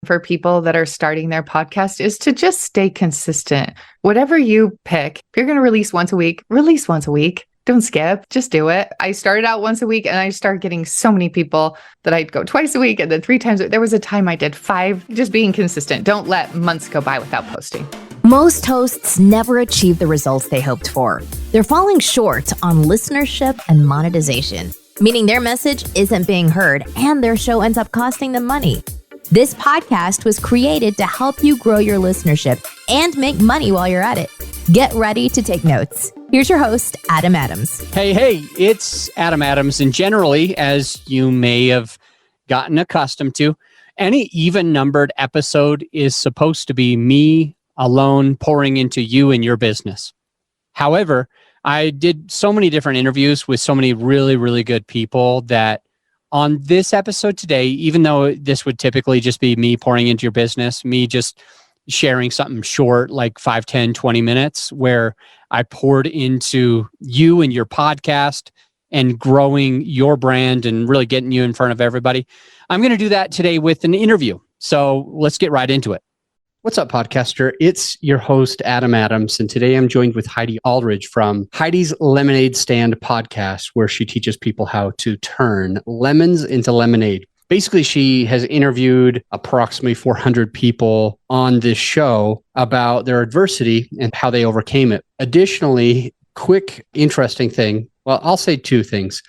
for people that are starting their podcast is to just stay consistent. Whatever you pick, if you're going to release once a week, release once a week. Don't skip, just do it. I started out once a week and I started getting so many people that I'd go twice a week and then 3 times. There was a time I did 5, just being consistent. Don't let months go by without posting. Most hosts never achieve the results they hoped for. They're falling short on listenership and monetization, meaning their message isn't being heard and their show ends up costing them money. This podcast was created to help you grow your listenership and make money while you're at it. Get ready to take notes. Here's your host, Adam Adams. Hey, it's Adam Adams. And generally, as you may have gotten accustomed to, any even-numbered episode is supposed to be me alone pouring into you and your business. However, I did so many different interviews with so many really, really good people that on this episode today, even though this would typically just be me pouring into your business, me just sharing something short, like 5, 10, 20 minutes, where I poured into you and your podcast and growing your brand and really getting you in front of everybody. I'm going to do that today with an interview. So let's get right into it. What's up, podcaster? It's your host, Adam Adams, and today I'm joined with Heidi Alldredge from Heidi's Lemonade Stand podcast, where she teaches people how to turn lemons into lemonade. Basically, she has interviewed approximately 400 people on this show about their adversity and how they overcame it. Additionally, quick, interesting thing. Well, I'll say 2 things.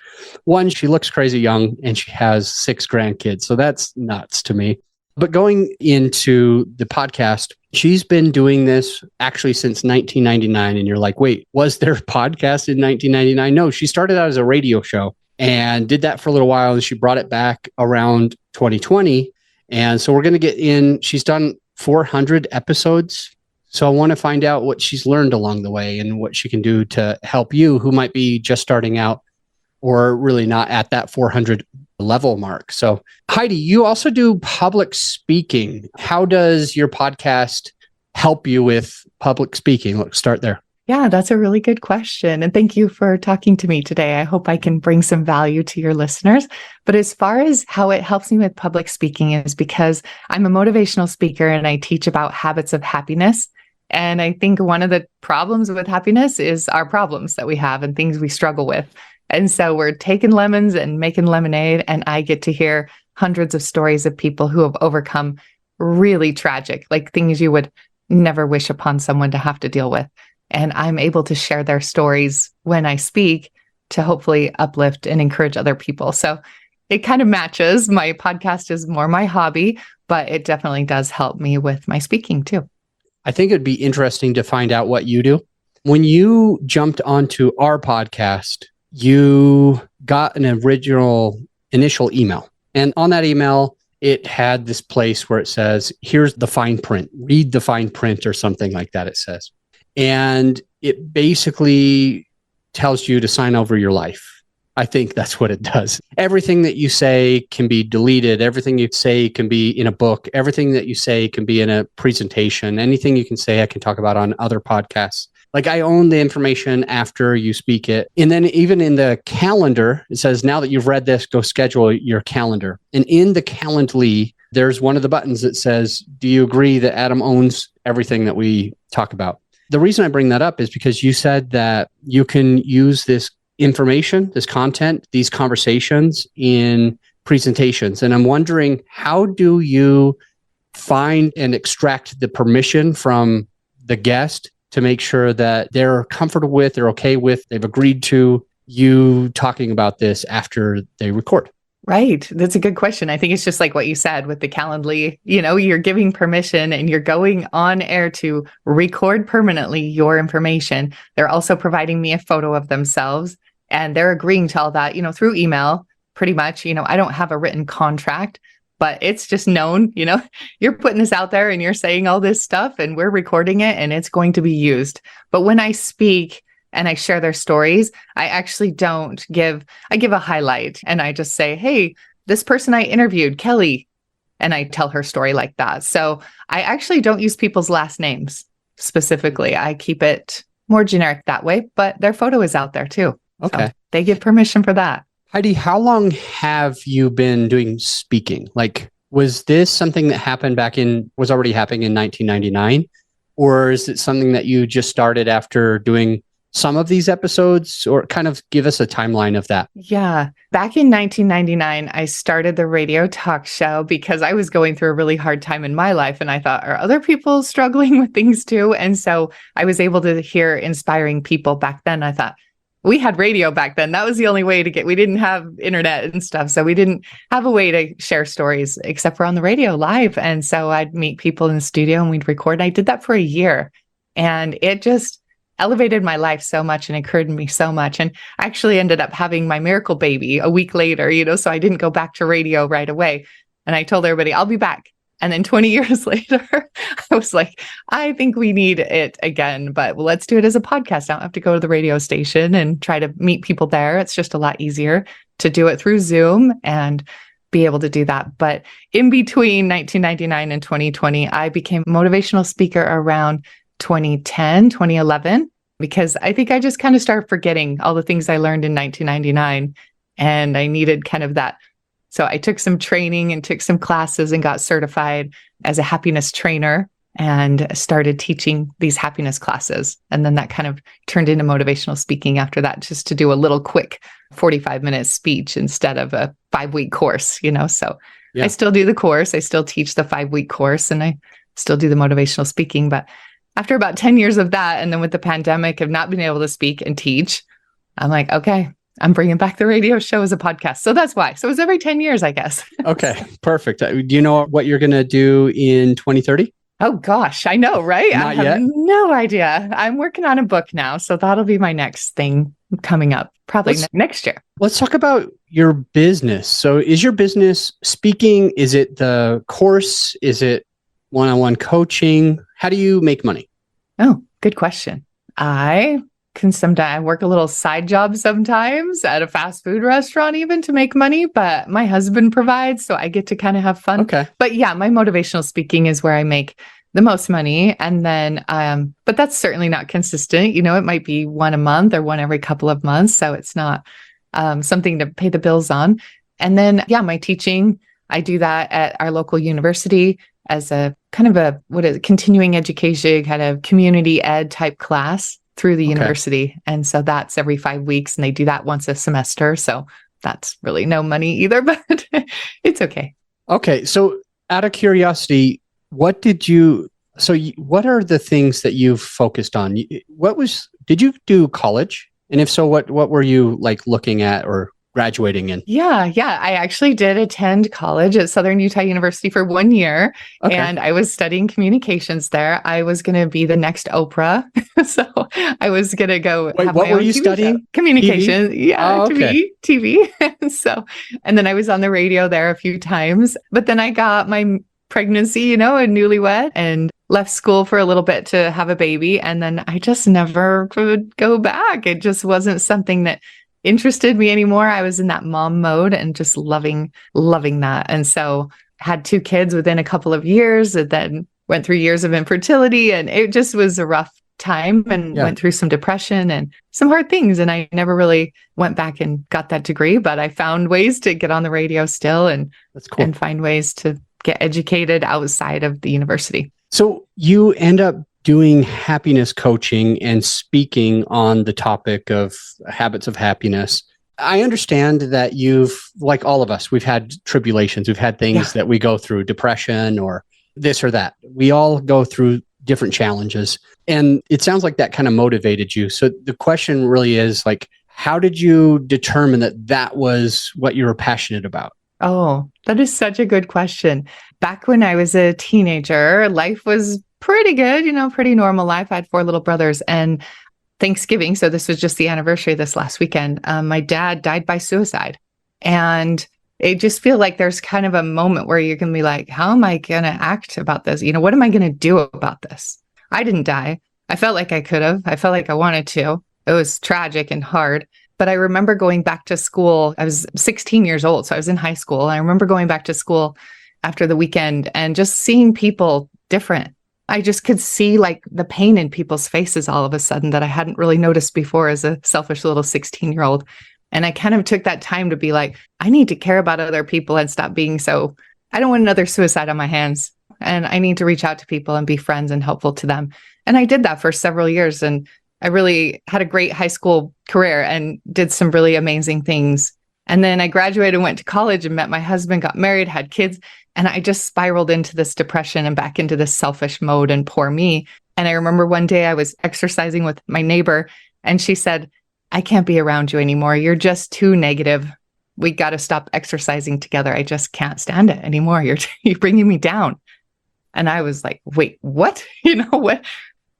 One, she looks crazy young and she has 6 grandkids. So that's nuts to me. But going into the podcast, she's been doing this actually since 1999. And you're like, wait, was there a podcast in 1999? No, she started out as a radio show and did that for a little while. And she brought it back around 2020. And so we're going to get in. She's done 400 episodes. So I want to find out what she's learned along the way and what she can do to help you who might be just starting out or really not at that 400 level mark. So Heidi, you also do public speaking. How does your podcast help you with public speaking? Let's start there. Yeah, that's a really good question. And thank you for talking to me today. I hope I can bring some value to your listeners. But as far as how it helps me with public speaking is because I'm a motivational speaker and I teach about habits of happiness. And I think one of the problems with happiness is our problems that we have and things we struggle with. And so we're taking lemons and making lemonade, and I get to hear hundreds of stories of people who have overcome really tragic, like things you would never wish upon someone to have to deal with. And I'm able to share their stories when I speak to hopefully uplift and encourage other people. So it kind of matches. My podcast is more my hobby, but it definitely does help me with my speaking too. I think it'd be interesting to find out what you do. When you jumped onto our podcast, you got an initial email. And on that email, it had this place where it says, here's the fine print, read the fine print or something like that, it says. And it basically tells you to sign over your life. I think that's what it does. Everything that you say can be deleted. Everything you say can be in a book. Everything that you say can be in a presentation. Anything you can say, I can talk about on other podcasts. Like I own the information after you speak it. And then even in the calendar, it says, now that you've read this, go schedule your calendar. And in the Calendly, there's one of the buttons that says, do you agree that Adam owns everything that we talk about? The reason I bring that up is because you said that you can use this information, this content, these conversations in presentations. And I'm wondering, how do you find and extract the permission from the guest to make sure that they're comfortable with, they're okay with, they've agreed to you talking about this after they record? Right. That's a good question. I think it's just like what you said with the Calendly, you're giving permission and you're going on air to record permanently your information. They're also providing me a photo of themselves and they're agreeing to all that, through email, pretty much. I don't have a written contract, but it's just known, you're putting this out there and you're saying all this stuff and we're recording it and it's going to be used. But when I speak and I share their stories, I actually I give a highlight and I just say, hey, this person I interviewed, Kelly, and I tell her story like that. So I actually don't use people's last names specifically. I keep it more generic that way, but their photo is out there too. Okay. So they give permission for that. Heidi, how long have you been doing speaking? Like, Was this something that was already happening in 1999? Or is it something that you just started after doing some of these episodes, or kind of give us a timeline of that? Yeah. Back in 1999, I started the radio talk show because I was going through a really hard time in my life. And I thought, are other people struggling with things too? And so I was able to hear inspiring people back then. I thought, we had radio back then. That was the only way we didn't have internet and stuff. So we didn't have a way to share stories except for on the radio live. And so I'd meet people in the studio and we'd record. And I did that for a year. And it just elevated my life so much and encouraged me so much. And I actually ended up having my miracle baby a week later, so I didn't go back to radio right away. And I told everybody, I'll be back. And then 20 years later, I was like, I think we need it again, but let's do it as a podcast. I don't have to go to the radio station and try to meet people there. It's just a lot easier to do it through Zoom and be able to do that. But in between 1999 and 2020, I became a motivational speaker around 2010, 2011, because I think I just kind of started forgetting all the things I learned in 1999. And I needed kind of that. So I took some training and took some classes and got certified as a happiness trainer and started teaching these happiness classes. And then that kind of turned into motivational speaking after that, just to do a little quick 45-minute speech instead of a 5-week course, So yeah. I still do the course. I still teach the 5-week course and I still do the motivational speaking. But after about 10 years of that, and then with the pandemic of not being able to speak and teach, I'm like, okay, I'm bringing back the radio show as a podcast. So that's why. So it's every 10 years, I guess. Okay, perfect. Do you know what you're going to do in 2030? Oh, gosh, I know, right? Not I yet? have no idea. I'm working on a book now. So that'll be my next thing coming up, probably next year. Let's talk about your business. So is your business speaking? Is it the course? Is it one-on-one coaching? How do you make money? Oh, good question. I can sometimes work a little side job sometimes at a fast food restaurant even to make money, but my husband provides, so I get to kind of have fun. Okay. But yeah, my motivational speaking is where I make the most money. And then, but that's certainly not consistent. It might be one a month or one every couple of months. So it's not something to pay the bills on. And then, yeah, my teaching, I do that at our local university as a kind of continuing education, kind of community ed type class through the university. And so that's every 5 weeks and they do that once a semester. So that's really no money either, but it's okay. Okay. So out of curiosity, what are the things that you've focused on? Did you do college? And if so, what were you like looking at or graduating in? Yeah. I actually did attend college at Southern Utah University for 1 year. Okay. And I was studying communications there. I was going to be the next Oprah. So I was going to go. Wait, what were you studying? Show. Communication. TV? Yeah. Oh, okay. TV. And then I was on the radio there a few times, but then I got my pregnancy, a newlywed, and left school for a little bit to have a baby. And then I just never could go back. It just wasn't something that interested me anymore. I was in that mom mode and just loving that. And so had 2 kids within a couple of years and then went through years of infertility. And it just was a rough time and went through some depression and some hard things. And I never really went back and got that degree, but I found ways to get on the radio still and that's cool. And find ways to get educated outside of the university. So you end up doing happiness coaching and speaking on the topic of habits of happiness. I understand that like all of us, we've had tribulations. We've had things that we go through, depression or this or that. We all go through different challenges. And it sounds like that kind of motivated you. So the question really is like, how did you determine that was what you were passionate about? Oh, that is such a good question. Back when I was a teenager, life was pretty good, pretty normal life. I had 4 little brothers and Thanksgiving. So this was just the anniversary this last weekend. My dad died by suicide. And it just feels like there's kind of a moment where you can be like, how am I going to act about this? What am I going to do about this? I didn't die. I felt like I could have. I felt like I wanted to. It was tragic and hard. But I remember going back to school. I was 16 years old, so I was in high school. And I remember going back to school after the weekend and just seeing people different. I just could see like the pain in people's faces all of a sudden that I hadn't really noticed before as a selfish little 16-year-old. And I kind of took that time to be like, I need to care about other people and stop being so I don't want another suicide on my hands. And I need to reach out to people and be friends and helpful to them. And I did that for several years. And I really had a great high school career and did some really amazing things. And then I graduated and went to college and met my husband, got married, had kids. And I just spiraled into this depression and back into this selfish mode and poor me. And I remember one day I was exercising with my neighbor and she said, I can't be around you anymore. You're just too negative. We got to stop exercising together. I just can't stand it anymore. You're bringing me down. And I was like, wait, what?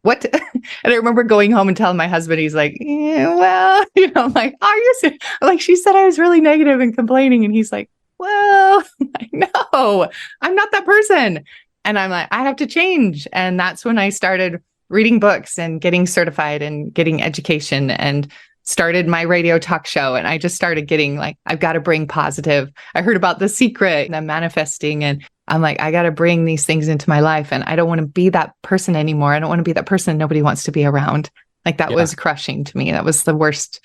What? And I remember going home and telling my husband, he's like, yeah, well, I'm like, are you serious? I'm like, she said I was really negative and complaining. And he's like, well, I know, I'm not that person. And I'm like, I have to change. And that's when I started reading books and getting certified and getting education and started my radio talk show. And I just started getting like, I've got to bring positive. I heard about The Secret and I'm manifesting. And I'm like, I got to bring these things into my life. And I don't want to be that person anymore. I don't want to be that person nobody wants to be around. Like that was crushing to me. That was the worst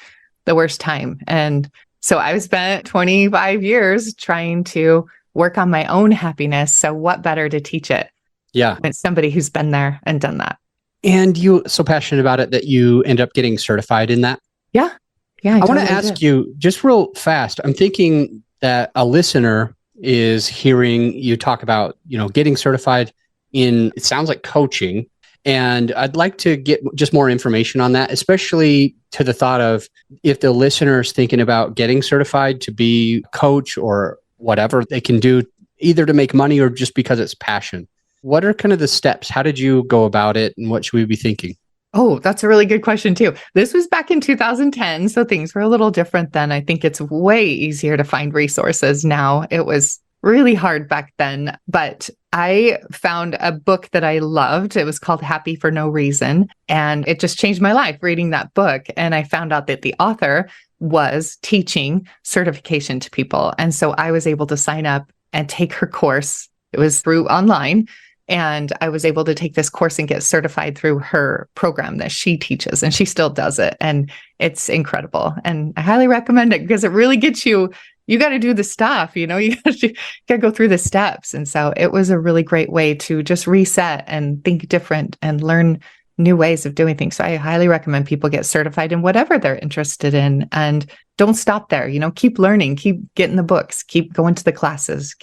time. And so I've spent 25 years trying to work on my own happiness. So what better to teach it? Yeah. It's somebody who's been there and done that. And you so passionate about it that you end up getting certified in that? Yeah. I want to ask you just real fast. I'm thinking that a listener is hearing you talk about, getting certified in, it sounds like coaching. And I'd like to get just more information on that, especially to the thought of if the listener is thinking about getting certified to be a coach or whatever they can do, either to make money or just because it's passion. What are kind of the steps? How did you go about it and what should we be thinking? Oh, that's a really good question too. This was back in 2010, so things were a little different then. I think it's way easier to find resources now. It was really hard back then, but I found a book that I loved. It was called Happy for No Reason, and it just changed my life reading that book. And I found out that the author was teaching certification to people. And so I was able to sign up and take her course. It was through online. And I was able to take this course and get certified through her program that she teaches, and she still does it. And it's incredible. And I highly recommend it because it really gets you got to do the stuff, you got to go through the steps. And so it was a really great way to just reset and think different and learn new ways of doing things. So I highly recommend people get certified in whatever they're interested in and don't stop there, keep learning, keep getting the books, keep going to the classes,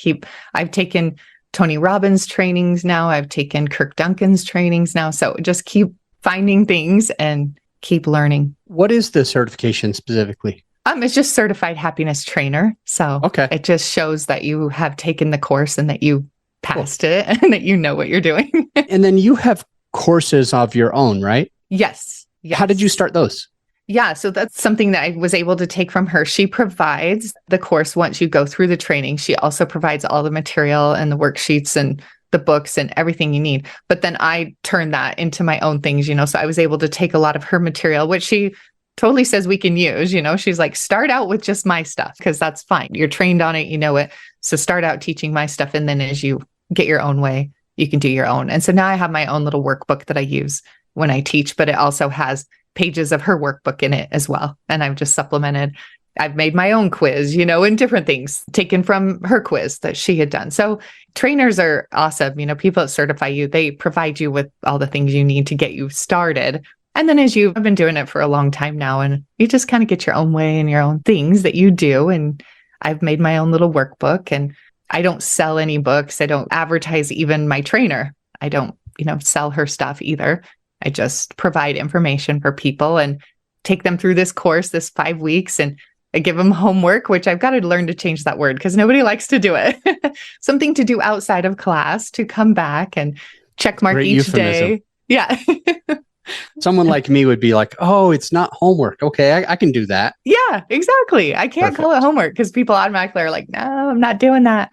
I've taken Tony Robbins trainings now. I've taken Kirk Duncan's trainings now. So just keep finding things and keep learning. What is the certification specifically? It's just certified happiness trainer. So it just shows that you have taken the course and that you passed it and that you know what you're doing. And then you have courses of your own, right? Yes. How did you start those? Yeah, so that's something that I was able to take from her. She provides the course once you go through the training. She also provides all the material and the worksheets and the books and everything you need. But then I turned that into my own things, so I was able to take a lot of her material, which she totally says we can use. She's like, start out with just my stuff because that's fine. You're trained on it, you know it. So start out teaching my stuff. And then as you get your own way, you can do your own. And so now I have my own little workbook that I use when I teach, but it also has pages of her workbook in it as well. And I've just supplemented. I've made my own quiz, and different things taken from her quiz that she had done. So trainers are awesome. People that certify you, they provide you with all the things you need to get you started. And then as you've been doing it for a long time now, and you just kind of get your own way and your own things that you do. And I've made my own little workbook, and I don't sell any books. I don't advertise even my trainer. I don't, sell her stuff either. I just provide information for people and take them through this course, this 5 weeks, and I give them homework, which I've got to learn to change that word because nobody likes to do it. Something to do outside of class to come back and check mark each day. Yeah. Someone like me would be like, oh, it's not homework. Okay, I can do that. Yeah, exactly. I can't call it homework because people automatically are like, no, I'm not doing that.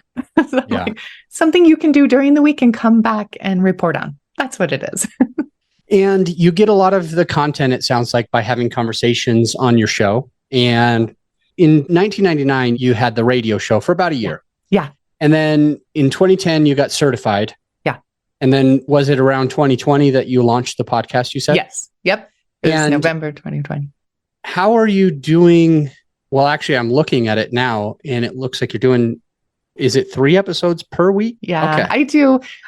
So like, something you can do during the week and come back and report on. That's what it is. And you get a lot of the content, it sounds like, by having conversations on your show. And in 1999, you had the radio show for about a year. Yeah. And then in 2010, you got certified. Yeah. And then was it around 2020 that you launched the podcast, you said? Yes. Yep. It was November 2020. How are you doing? Well, actually, I'm looking at it now, and it looks like you're doing Is it 3 episodes per week? Yeah, Okay.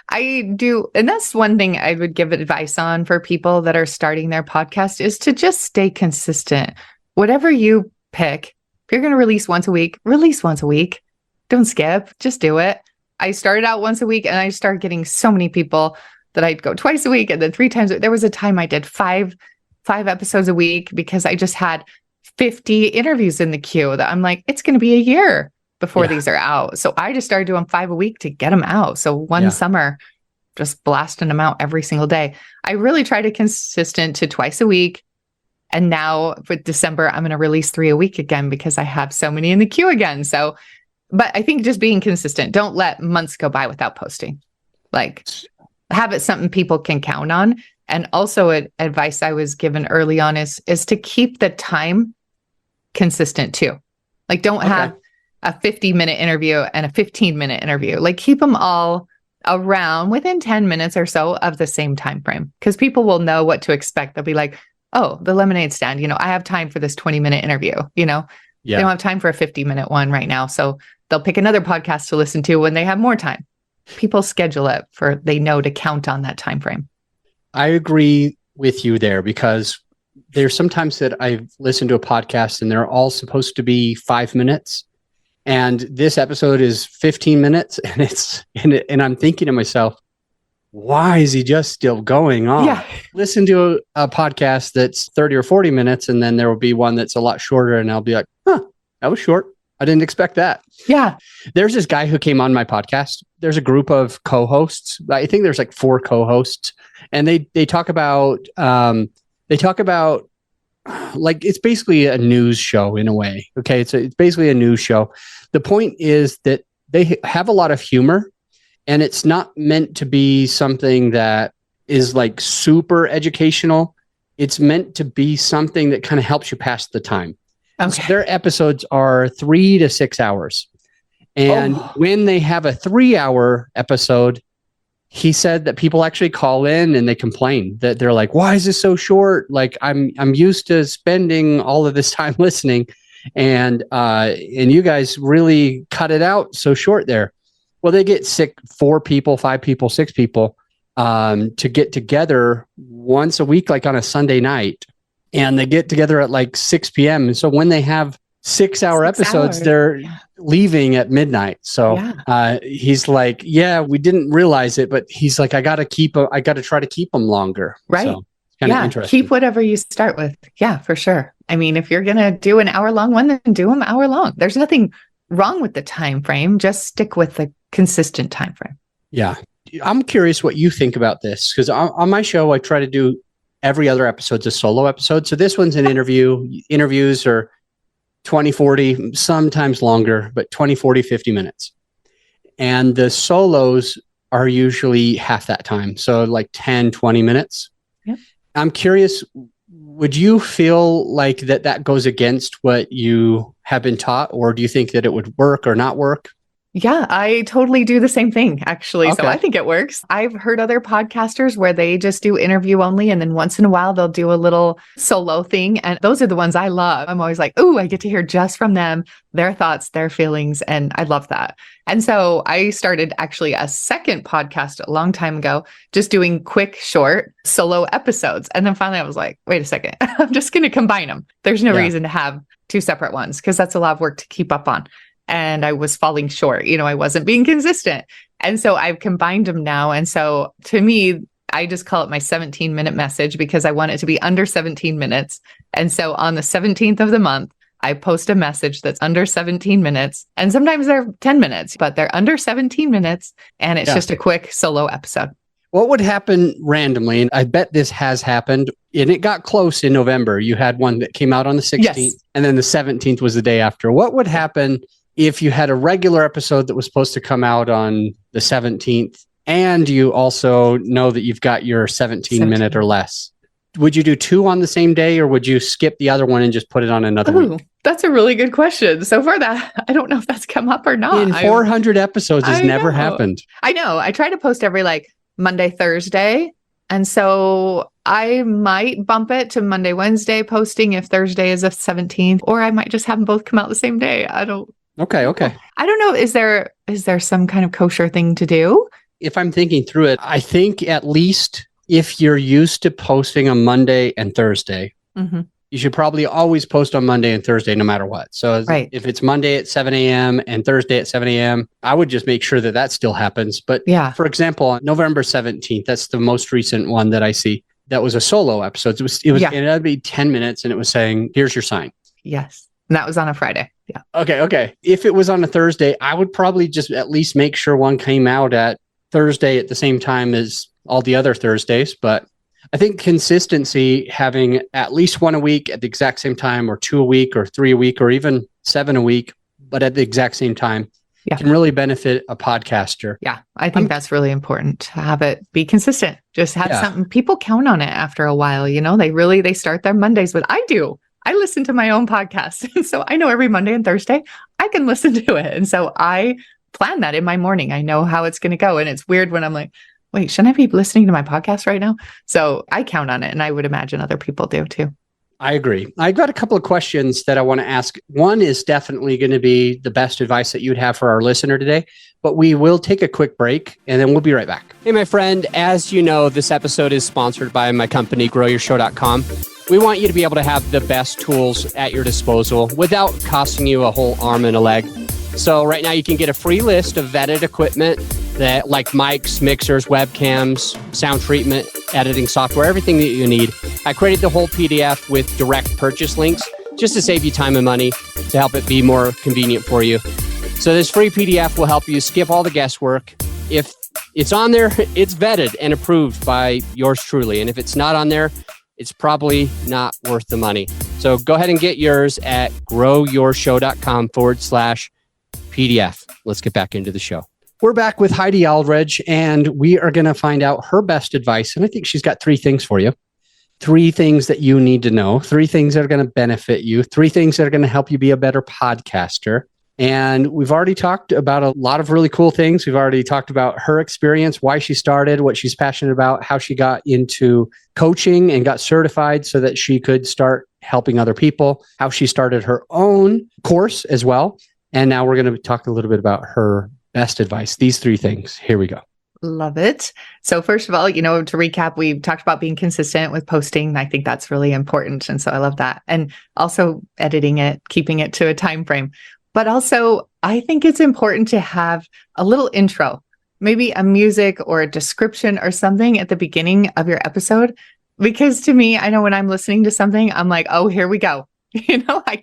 I do. And that's one thing I would give advice on for people that are starting their podcast is to just stay consistent. Whatever you pick, if you're going to release once a week, release once a week. Don't skip, just do it. I started out once a week and I started getting so many people that I'd go twice a week and then 3 times. There was a time I did five episodes a week because I just had 50 interviews in the queue that I'm like, it's going to be a year before these are out. So I just started doing 5 a week to get them out. So one summer, just blasting them out every single day. I really try to consistent to twice a week. And now with December, I'm going to release 3 a week again because I have so many in the queue again. So, but I think just being consistent, don't let months go by without posting. Like, have it something people can count on. And also advice I was given early on is to keep the time consistent too. Like, don't have a 50-minute interview and a 15-minute interview. Like, keep them all around within 10 minutes or so of the same time frame, because people will know what to expect. They'll be like, oh, the lemonade stand, I have time for this 20-minute interview, they don't have time for a 50-minute one right now. So they'll pick another podcast to listen to when they have more time. People schedule it they know to count on that time frame. I agree with you there, because there's sometimes that I've listened to a podcast and they're all supposed to be 5 minutes. And this episode is 15 minutes and I'm thinking to myself, why is he just still going on? Yeah. Listen to a podcast that's 30 or 40 minutes, and then there will be one that's a lot shorter, and I'll be like, that was short. I didn't expect that. Yeah. There's this guy who came on my podcast. There's a group of co-hosts. I think there's like 4 co-hosts, and they talk about like, it's basically a news show in a way. Okay. It's basically a news show. The point is that they have a lot of humor, and it's not meant to be something that is like super educational. It's meant to be something that kind of helps you pass the time. Okay. So their episodes are 3 to 6 hours. And when they have a 3-hour episode, he said that people actually call in and they complain that they're like, why is this so short? Like, I'm used to spending all of this time listening, and you guys really cut it out so short there. Well, they get 4 people, 5 people, 6 people to get together once a week, like on a Sunday night. And they get together at like 6 p.m. And so when they have 6-hour episodes, they're leaving at midnight. So he's like, we didn't realize it, but he's like, I got to try to keep them longer. Right. So it's kind of interesting. Keep whatever you start with. Yeah, for sure. I mean, if you're going to do an hour-long one, then do them hour-long. There's nothing wrong with the time frame. Just stick with the consistent time frame. Yeah. I'm curious what you think about this, because on my show, I try to do every other episode's a solo episode. So this one's an interview. Interviews are 20, 40, sometimes longer, but 20, 40, 50 minutes. And the solos are usually half that time. So like 10, 20 minutes. Yep. I'm curious, would you feel like that goes against what you have been taught, or do you think that it would work or not work? Yeah, I totally do the same thing, actually. Okay. So I think it works. I've heard other podcasters where they just do interview only, and then once in a while they'll do a little solo thing. And those are the ones I love. I'm always like, I get to hear just from them, their thoughts, their feelings. And I love that. And so I started actually a second podcast a long time ago, just doing quick, short solo episodes. And then finally I was like, wait a second, I'm just going to combine them. There's no reason to have 2 separate ones, because that's a lot of work to keep up on. And I was falling short. I wasn't being consistent. And so I've combined them now. And so to me, I just call it my 17-minute message, because I want it to be under 17 minutes. And so on the 17th of the month, I post a message that's under 17 minutes. And sometimes they're 10 minutes, but they're under 17 minutes. And it's just a quick solo episode. What would happen randomly, and I bet this has happened, and it got close in November. You had one that came out on the 16th, and then the 17th was the day after. What would happen if you had a regular episode that was supposed to come out on the 17th, and you also know that you've got your 17-minute or less? Would you do 2 on the same day, or would you skip the other one and just put it on another week? That's a really good question. So far I don't know if that's come up or not. In 400 episodes has never happened. I know. I try to post every Monday, Thursday. And so I might bump it to Monday, Wednesday posting if Thursday is the 17th, or I might just have them both come out the same day. I don't Okay. Okay. I don't know. Is there some kind of kosher thing to do? If I'm thinking through it, I think at least if you're used to posting on Monday and Thursday, Mm-hmm. you should probably always post on Monday and Thursday, no matter what. So Right. if it's Monday at 7 a.m. and Thursday at 7 a.m., I would just make sure that that still happens. But Yeah. for example, on November 17th, that's the most recent one that I see. That was a solo episode. It had to be 10 minutes and it was saying, here's your sign. Yes. And that was on a Friday. Yeah. Okay. If it was on a Thursday, I would probably just at least make sure one came out at Thursday at the same time as all the other Thursdays. But I think consistency, having at least one a week at the exact same time, or 2 a week, or 3 a week, or even 7 a week, but at the exact same time, can really benefit a podcaster. Yeah. I think that's really important to have it be consistent. Just have something. People count on it after a while. You know, they start their Mondays with, I listen to my own podcast. And so I know every Monday and Thursday I can listen to it. And so I plan that in my morning. I know how it's going to go. And it's weird when I'm like, wait, shouldn't I be listening to my podcast right now? So I count on it. And I would imagine other people do too. I agree. I got a couple of questions that I want to ask. One is definitely going to be the best advice that you'd have for our listener today, but we will take a quick break and then we'll be right back. Hey, my friend, as you know, this episode is sponsored by my company, growyourshow.com. We want you to be able to have the best tools at your disposal without costing you a whole arm and a leg. So right now you can get a free list of vetted equipment that like mics, mixers, webcams, sound treatment, editing software, everything that you need. I created the whole PDF with direct purchase links just to save you time and money, to help it be more convenient for you. So this free PDF will help you skip all the guesswork. If it's on there, it's vetted and approved by yours truly. And if it's not on there, it's probably not worth the money. So go ahead and get yours at growyourshow.com/PDF. Let's get back into the show. We're back with Heidi Alldredge, and we are going to find out her best advice. And I think she's got 3 things for you. 3 things that you need to know, 3 things that are going to benefit you, 3 things that are going to help you be a better podcaster. And we've already talked about a lot of really cool things. We've already talked about her experience, why she started, what she's passionate about, how she got into coaching and got certified so that she could start helping other people, how she started her own course as well. And now we're going to talk a little bit about her best advice. These 3 things. Here we go. Love it. So first of all, to recap, we've talked about being consistent with posting. I think that's really important. And so I love that. And also editing it, keeping it to a time frame. But also, I think it's important to have a little intro, maybe a music or a description or something at the beginning of your episode. Because to me, I know when I'm listening to something, I'm like, oh, here we go. I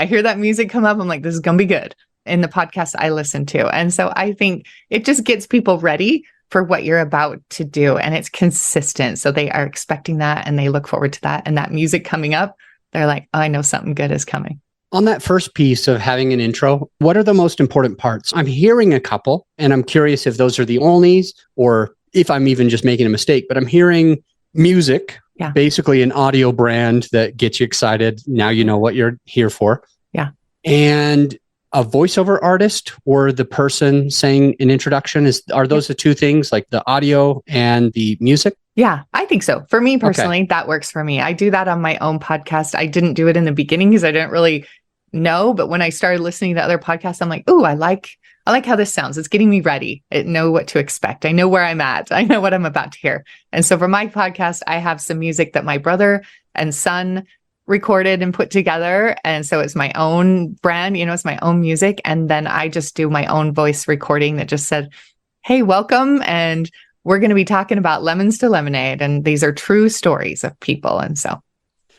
hear that music come up. I'm like, this is going to be good in the podcast I listen to. And so I think it just gets people ready for what you're about to do. And it's consistent. So they are expecting that and they look forward to that. And that music coming up, they're like, oh, I know something good is coming. On that first piece of having an intro, what are the most important parts? I'm hearing a couple, and I'm curious if those are the onlys or if I'm even just making a mistake, but I'm hearing music, basically an audio brand that gets you excited. Now you know what you're here for. Yeah. And a voiceover artist or the person saying an introduction, are those the 2 things, like the audio and the music? Yeah, I think so. For me personally, that works for me. I do that on my own podcast. I didn't do it in the beginning because I didn't really know, but when I started listening to other podcasts, I'm like, ooh, I like how this sounds. It's getting me ready. I know what to expect. I know where I'm at. I know what I'm about to hear. And so for my podcast, I have some music that my brother and son recorded and put together. And so it's my own brand, it's my own music. And then I just do my own voice recording that just said, hey, welcome. And we're going to be talking about lemons to lemonade. And these are true stories of people. And so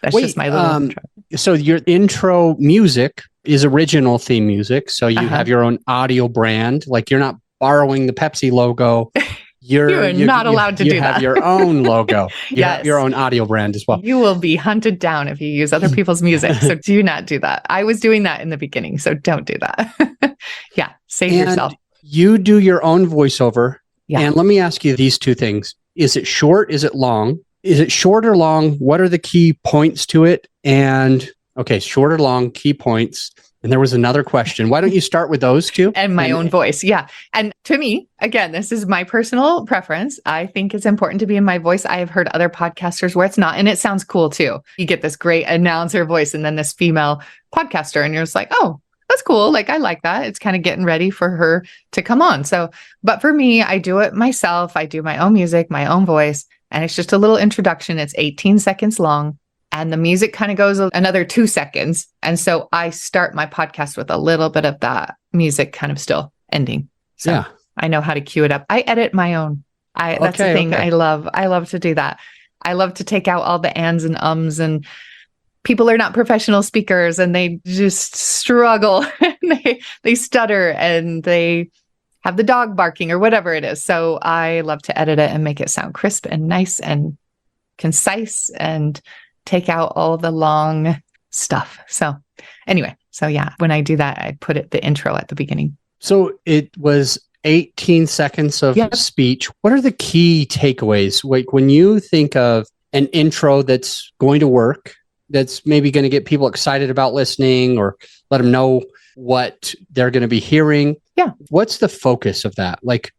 that's just my little intro. So your intro music is original theme music. So you have your own audio brand, like you're not borrowing the Pepsi logo. You're not allowed to do that. You have your own logo. You have your own audio brand as well. You will be hunted down if you use other people's music. So do not do that. I was doing that in the beginning, so don't do that. Save yourself. You do your own voiceover. Yeah. And let me ask you these 2 things. Is it short? Is it long? Is it short or long? What are the key points to it? And short or long, key points. And there was another question. Why don't you start with those 2? And my own voice. Yeah. And to me, again, this is my personal preference. I think it's important to be in my voice. I have heard other podcasters where it's not, and it sounds cool too. You get this great announcer voice and then this female podcaster, and you're just like, oh, that's cool. Like, I like that. It's kind of getting ready for her to come on. So, but for me, I do it myself. I do my own music, my own voice, and it's just a little introduction. It's 18 seconds long. And the music kind of goes another 2 seconds. And so I start my podcast with a little bit of that music kind of still ending. So yeah. I know how to cue it up. I edit my own. That's the thing I love. I love to do that. I love to take out all the ands and ums, and people are not professional speakers and they just struggle. they stutter and they have the dog barking or whatever it is. So I love to edit it and make it sound crisp and nice and concise and take out all the long stuff. So anyway, when I do that, I put the intro at the beginning. So it was 18 seconds of speech. What are the key takeaways? Like when you think of an intro that's going to work, that's maybe going to get people excited about listening or let them know what they're going to be hearing. Yeah. What's the focus of that? Like,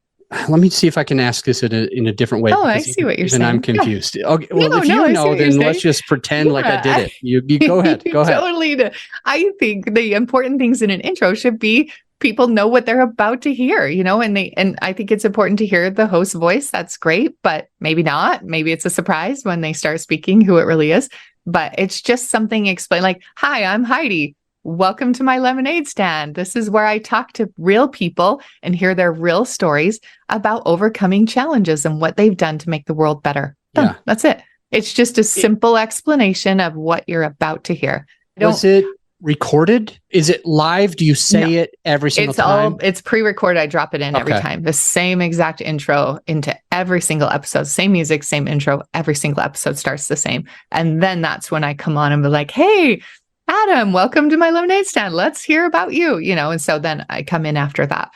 let me see if I can ask this in a different way. Oh, I see what you're saying. And I'm confused. Yeah. Okay. Well, if you know, then let's just pretend like I did it. You go ahead. Go ahead. Totally. I think the important things in an intro should be people know what they're about to hear, and I think it's important to hear the host's voice. That's great, but maybe not. Maybe it's a surprise when they start speaking who it really is. But it's just something explain, like, hi, I'm Heidi. Welcome to my lemonade stand. This is where I talk to real people and hear their real stories about overcoming challenges and what they've done to make the world better. Done. Yeah. That's it. It's just a simple explanation of what you're about to hear. Was it recorded? Is it live? Do you say it every single time? It's pre-recorded. I drop it in every time. The same exact intro into every single episode. Same music, same intro. Every single episode starts the same. And then that's when I come on and be like, hey, Adam, welcome to my lemonade stand. Let's hear about you, and so then I come in after that.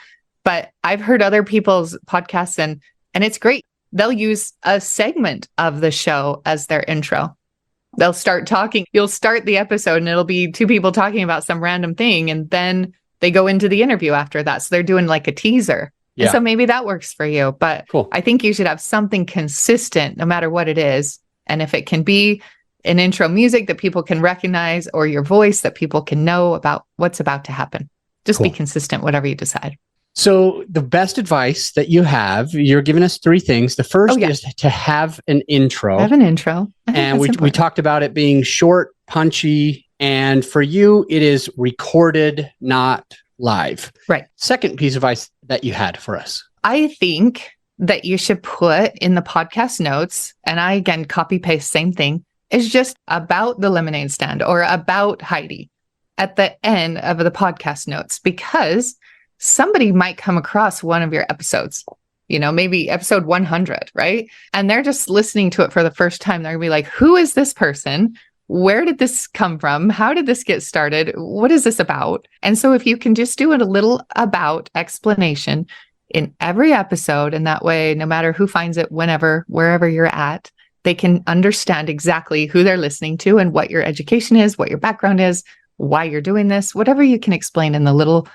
But I've heard other people's podcasts and it's great. They'll use a segment of the show as their intro. They'll start talking. You'll start the episode and it'll be two people talking about some random thing. And then they go into the interview after that. So they're doing like a teaser. Yeah. And so maybe that works for you. But cool. I think you should have something consistent no matter what it is. And if it can be an intro music that people can recognize or your voice that people can know about what's about to happen. Just be consistent, whatever you decide. So the best advice that you're giving us 3 things. The first is to have an intro. Have an intro. And we talked about it being short, punchy, and for you, it is recorded, not live. Right. Second piece of advice that you had for us. I think that you should put in the podcast notes, and I, again, copy paste, same thing, is just about the lemonade stand or about Heidi at the end of the podcast notes, because somebody might come across one of your episodes, maybe episode 100, right? And they're just listening to it for the first time. They're gonna be like, who is this person? Where did this come from? How did this get started? What is this about? And so if you can just do it a little about explanation in every episode, and that way, no matter who finds it, whenever, wherever you're at, they can understand exactly who they're listening to and what your education is, what your background is, why you're doing this, whatever you can explain in the little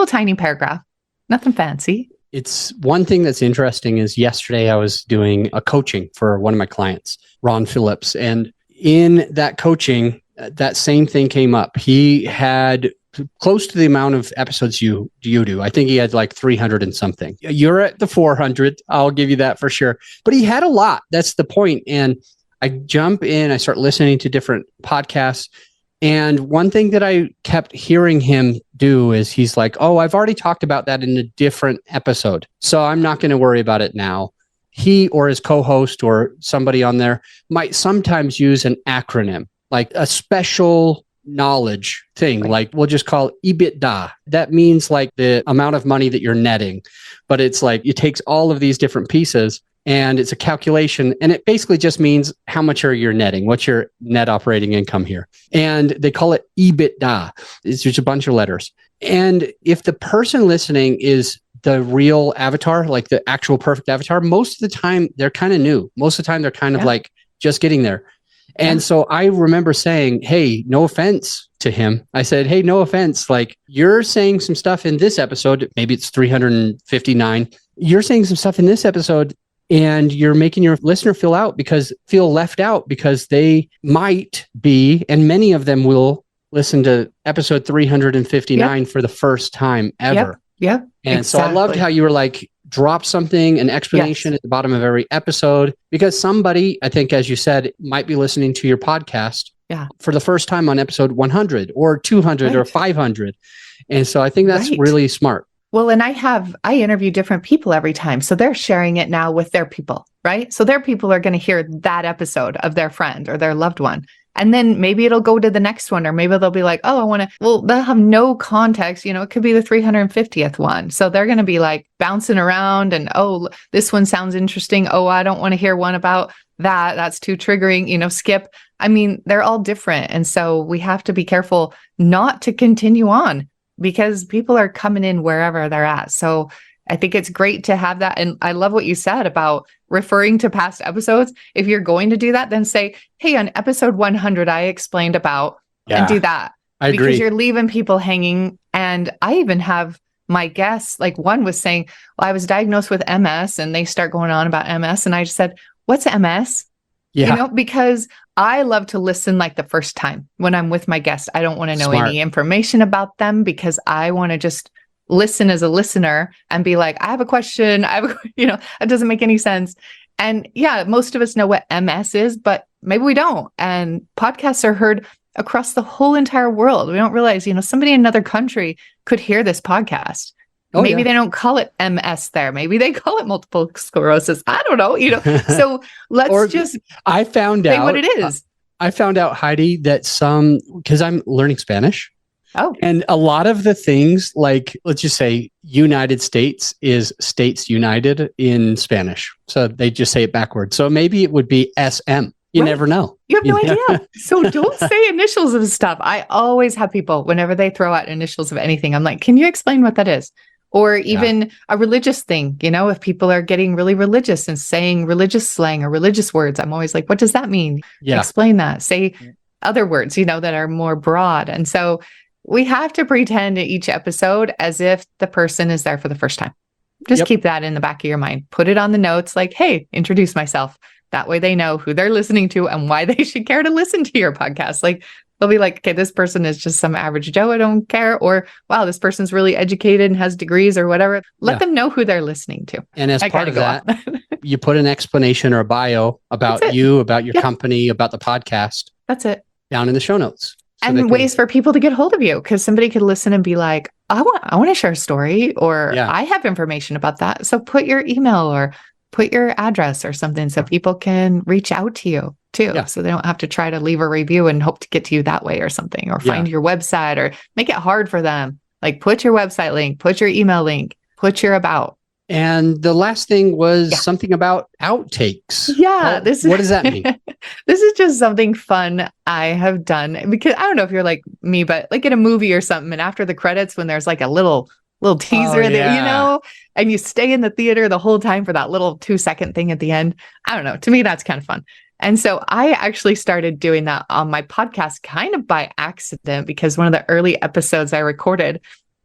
tiny paragraph. Nothing fancy. It's one thing that's interesting is yesterday I was doing a coaching for one of my clients, Ron Phillips. And in that coaching, that same thing came up. He had close to the amount of episodes you do. I think he had like 300 and something. You're at the 400. I'll give you that for sure. But he had a lot. That's the point. And I jump in, I start listening to different podcasts. And one thing that I kept hearing him do is he's like, oh, I've already talked about that in a different episode, so I'm not going to worry about it now. He or his co-host or somebody on there might sometimes use an acronym, like a special knowledge thing, like we'll just call EBITDA. That means like the amount of money that you're netting, but it's like it takes all of these different pieces and it's a calculation, and it basically just means how much are you netting? What's your net operating income here? And they call it EBITDA. It's just a bunch of letters. And if the person listening is the real avatar, like the actual perfect avatar, most of the time they're kind of new. Most of the time they're kind of like just getting there. And so I remember saying, hey, no offense to him. I said, hey, no offense. Like you're saying some stuff in this episode, maybe it's 359. You're saying some stuff in this episode and you're making your listener feel left out because they might be, and many of them will listened to episode 359 for the first time ever. Yep. And exactly. so I loved how you were like, drop something, an explanation at the bottom of every episode, because somebody, I think, as you said, might be listening to your podcast for the first time on episode 100 or 200 or 500. And so I think that's really smart. Well, and I interview different people every time. So they're sharing it now with their people, right? So their people are going to hear that episode of their friend or their loved one. And then maybe it'll go to the next one, or maybe they'll be like, oh, they'll have no context. It could be the 350th one. So they're going to be like bouncing around and, oh, this one sounds interesting. Oh, I don't want to hear one about that. That's too triggering, skip. I mean, they're all different. And so we have to be careful not to continue on because people are coming in wherever they're at. So I think it's great to have that. And I love what you said about referring to past episodes. If you're going to do that, then say, hey, on episode 100, I explained about, and do that. I agree. Because you're leaving people hanging. And I even have my guests, like one was saying, well, I was diagnosed with MS, and they start going on about MS. And I just said, what's MS? Yeah. Because I love to listen like the first time when I'm with my guest. I don't want to know any information about them because I want to just listen as a listener and be like, I have a question. It doesn't make any sense. And most of us know what MS is, but maybe we don't. And podcasts are heard across the whole entire world. We don't realize, somebody in another country could hear this podcast. Maybe they don't call it MS there. Maybe they call it multiple sclerosis. I don't know, so let's I found say out what it is. I found out, Heidi, that because I'm learning Spanish. Oh. And a lot of the things, like, let's just say United States is States United in Spanish. So they just say it backwards. So maybe it would be SM. You never know. You have no idea. So don't say initials of stuff. I always have people, whenever they throw out initials of anything, I'm like, can you explain what that is? Or even a religious thing, if people are getting really religious and saying religious slang or religious words, I'm always like, what does that mean? Explain that. Say other words, that are more broad. And so we have to pretend in each episode as if the person is there for the first time. Just keep that in the back of your mind. Put it on the notes like, hey, introduce myself. That way they know who they're listening to and why they should care to listen to your podcast. Like, they'll be like, okay, this person is just some average Joe. I don't care. Or, wow, this person's really educated and has degrees or whatever. Let them know who they're listening to. And as part of that, you put an explanation or a bio about you, about your company, about the podcast. That's it. Down in the show notes. So and ways for people to get hold of you, because somebody could listen and be like, I want to share a story, or I have information about that. So put your email or put your address or something so people can reach out to you too. Yeah. So they don't have to try to leave a review and hope to get to you that way or something, or find your website, or make it hard for them. Like, put your website link, put your email link, put your about. And the last thing was something about outtakes. Yeah. What does that mean? This is just something fun I have done, because I don't know if you're like me, but like in a movie or something, and after the credits, when there's like a little teaser that, and you stay in the theater the whole time for that little 2-second thing at the end. I don't know. To me, that's kind of fun. And so I actually started doing that on my podcast kind of by accident, because one of the early episodes I record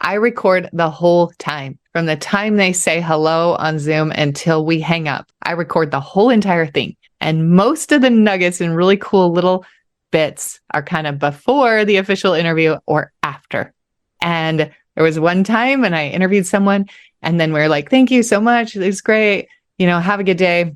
the whole time. From the time they say hello on Zoom until we hang up, I record the whole entire thing. And most of the nuggets and really cool little bits are kind of before the official interview or after. And there was one time when I interviewed someone, and then we were like, thank you so much. It was great. Have a good day.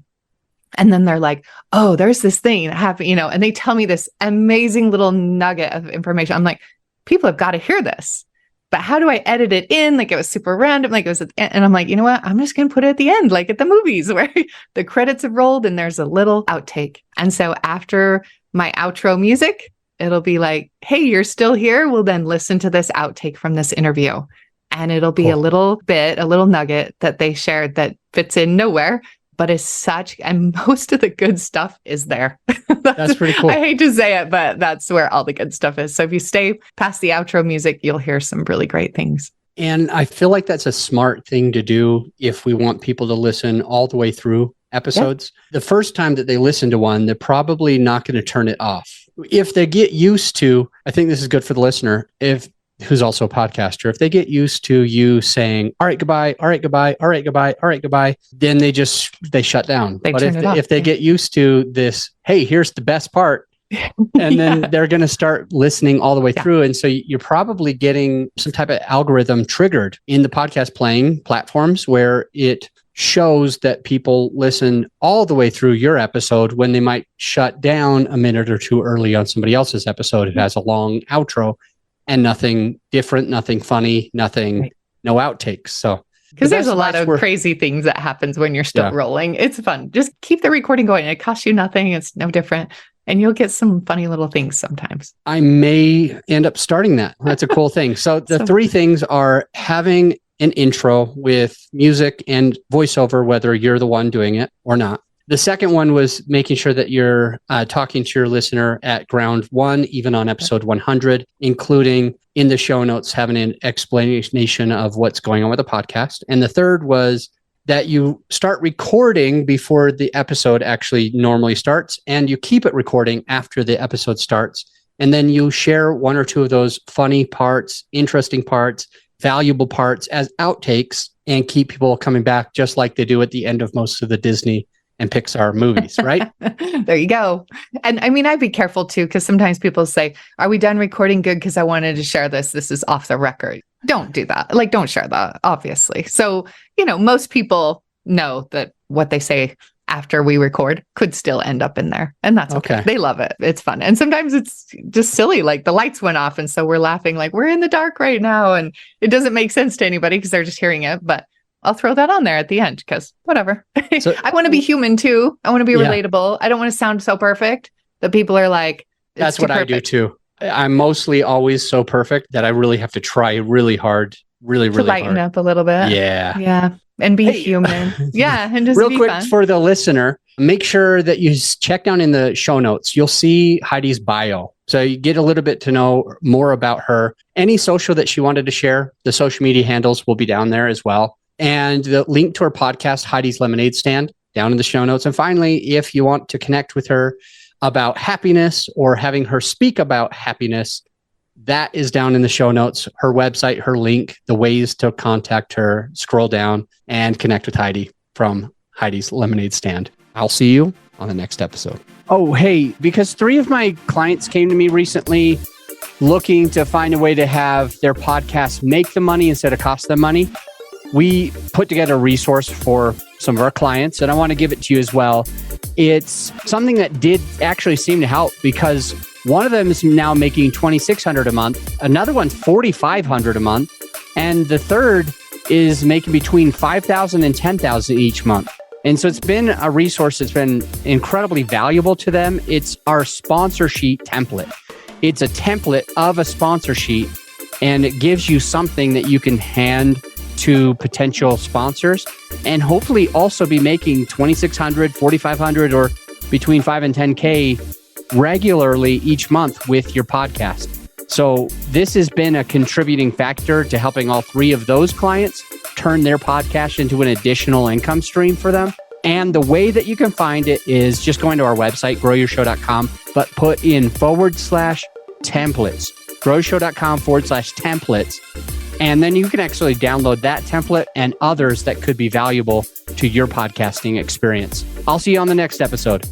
And then they're like, oh, there's this thing that happened, and they tell me this amazing little nugget of information. I'm like, people have got to hear this. But how do I edit it in? Like, it was super random. Like, it was, and I'm like, you know what? I'm just going to put it at the end, like at the movies where the credits have rolled and there's a little outtake. And so after my outro music, it'll be like, hey, you're still here? Well, then listen to this outtake from this interview. And it'll be a little nugget that they shared that fits in nowhere, but is such, and most of the good stuff is there. That's pretty cool. I hate to say it, but that's where all the good stuff is. So if you stay past the outro music, you'll hear some really great things. And I feel like that's a smart thing to do if we want people to listen all the way through episodes. The first time that they listen to one, they're probably not going to turn it off. If they get used to, I think this is good for the listener, who's also a podcaster, if they get used to you saying, all right, goodbye, all right, goodbye, all right, goodbye, all right, goodbye, then they shut down. But if they get used to this, hey, here's the best part, And then they're going to start listening all the way through. And so you're probably getting some type of algorithm triggered in the podcast playing platforms where it shows that people listen all the way through your episode when they might shut down a minute or two early on somebody else's episode. It has a long outro and nothing different, nothing funny, nothing, no outtakes. So, because there's a lot of crazy things that happens when you're still rolling. It's fun. Just keep the recording going. It costs you nothing. It's no different. And you'll get some funny little things sometimes. I may end up starting that. That's a cool thing. So the three things are having an intro with music and voiceover, whether you're the one doing it or not. The second one was making sure that you're talking to your listener at ground one, even on episode 100, including in the show notes, having an explanation of what's going on with the podcast. And the third was that you start recording before the episode actually normally starts, and you keep it recording after the episode starts. And then you share one or two of those funny parts, interesting parts, valuable parts as outtakes, and keep people coming back just like they do at the end of most of the Disney and Pixar movies, right? There you go. And I mean, I'd be careful too, because sometimes people say, are we done recording? Good, because I wanted to share this. This is off the record. Don't do that. Like, don't share that, obviously. So, most people know that what they say after we record could still end up in there. And that's okay. They love it. It's fun. And sometimes it's just silly. Like the lights went off. And so we're laughing like we're in the dark right now. And it doesn't make sense to anybody because they're just hearing it. But I'll throw that on there at the end because whatever. So, I want to be human too. I want to be relatable. I don't want to sound so perfect that people are like, that's what I do too. I'm mostly always so perfect that I really have to try really hard, really lighten up a little bit. Yeah. Yeah. And be human. Yeah. And just real be quick fun. For the listener, make sure that you check down in the show notes. You'll see Heidi's bio. So you get a little bit to know more about her. Any social that she wanted to share, the social media handles will be down there as well. And the link to her podcast, Heidi's Lemonade Stand, down in the show notes. And finally, if you want to connect with her about happiness or having her speak about happiness, that is down in the show notes. Her website, her link, the ways to contact her, scroll down and connect with Heidi from Heidi's Lemonade Stand. I'll see you on the next episode. Oh, hey, because 3 of my clients came to me recently looking to find a way to have their podcast make them money instead of cost them money. We put together a resource for some of our clients, and I want to give it to you as well. It's something that did actually seem to help because one of them is now making $2,600 a month. Another one's $4,500 a month. And the third is making between $5,000 and $10,000 each month. And so it's been a resource that's been incredibly valuable to them. It's our sponsor sheet template. It's a template of a sponsor sheet, and it gives you something that you can hand to potential sponsors and hopefully also be making $2,600, $4,500, or between $5,000 and $10,000 regularly each month with your podcast. So this has been a contributing factor to helping all 3 of those clients turn their podcast into an additional income stream for them. And the way that you can find it is just going to our website, growyourshow.com, but put in /templates, growyourshow.com/templates. And then you can actually download that template and others that could be valuable to your podcasting experience. I'll see you on the next episode.